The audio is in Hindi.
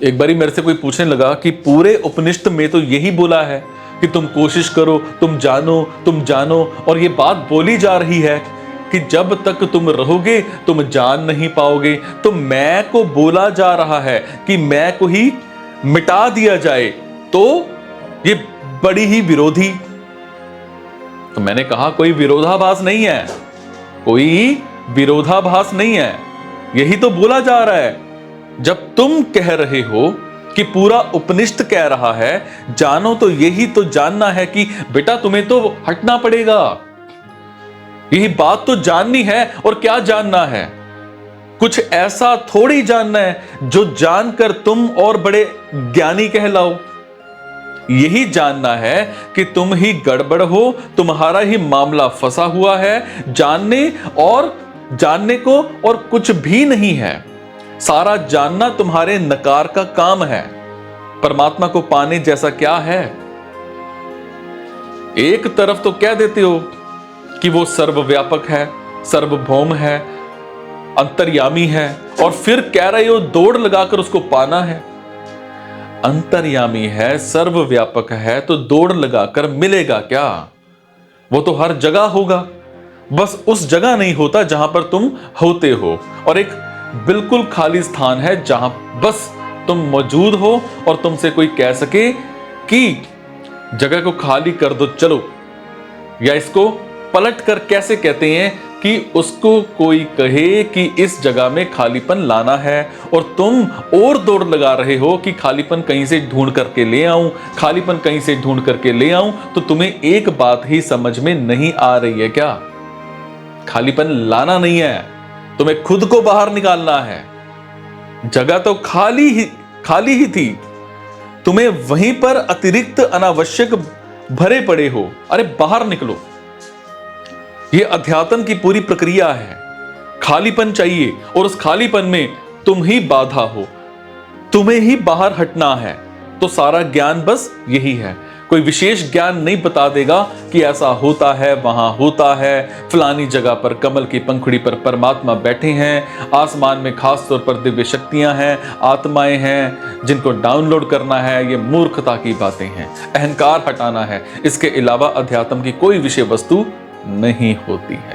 एक बारी मेरे से कोई पूछने लगा कि पूरे उपनिषद में तो यही बोला है कि तुम कोशिश करो, तुम जानो, और ये बात बोली जा रही है कि जब तक तुम रहोगे तुम जान नहीं पाओगे। तो मैं को बोला जा रहा है कि मैं को ही मिटा दिया जाए, तो ये बड़ी ही विरोधी। तो मैंने कहा कोई विरोधाभास नहीं है, कोई विरोधाभास नहीं है, यही तो बोला जा रहा है। जब तुम कह रहे हो कि पूरा उपनिषद कह रहा है जानो, तो यही तो जानना है कि बेटा तुम्हें तो हटना पड़ेगा, यही बात तो जाननी है। और क्या जानना है? कुछ ऐसा थोड़ी जानना है जो जानकर तुम और बड़े ज्ञानी कहलाओ। यही जानना है कि तुम ही गड़बड़ हो, तुम्हारा ही मामला फंसा हुआ है, जानने को और कुछ भी नहीं है। सारा जानना तुम्हारे नकार का काम है। परमात्मा को पाने जैसा क्या है? एक तरफ तो कह देते हो कि वो सर्वव्यापक है, सार्वभौम है, अंतर्यामी है, और फिर कह रहे हो दौड़ लगाकर उसको पाना है। अंतर्यामी है, सर्वव्यापक है, तो दौड़ लगाकर मिलेगा क्या? वो तो हर जगह होगा, बस उस जगह नहीं होता जहां पर तुम होते हो। और एक बिल्कुल खाली स्थान है जहां बस तुम मौजूद हो और तुमसे कोई कह सके कि जगह को खाली कर दो चलो, या इसको पलट कर कैसे कहते हैं कि उसको कोई कहे कि इस जगह में खालीपन लाना है, और तुम और दौड़ लगा रहे हो कि खालीपन कहीं से ढूंढ करके ले आऊं, खालीपन कहीं से ढूंढ करके ले आऊं। तो तुम्हें एक बात ही समझ में नहीं आ रही है क्या? खालीपन लाना नहीं है, तुम्हें खुद को बाहर निकालना है। जगह तो खाली ही थी, तुम्हें वहीं पर अतिरिक्त अनावश्यक भरे पड़े हो। अरे बाहर निकलो। ये अध्यात्म की पूरी प्रक्रिया है। खालीपन चाहिए और उस खालीपन में तुम ही बाधा हो, तुम्हें ही बाहर हटना है। तो सारा ज्ञान बस यही है। कोई विशेष ज्ञान नहीं बता देगा कि ऐसा होता है, वहां होता है, फलानी जगह पर कमल की पंखुड़ी पर परमात्मा बैठे हैं, आसमान में खास तौर पर दिव्य शक्तियां हैं, आत्माएं हैं जिनको डाउनलोड करना है। ये मूर्खता की बातें हैं, अहंकार हटाना है। इसके अलावा अध्यात्म की कोई विषय वस्तु नहीं होती है।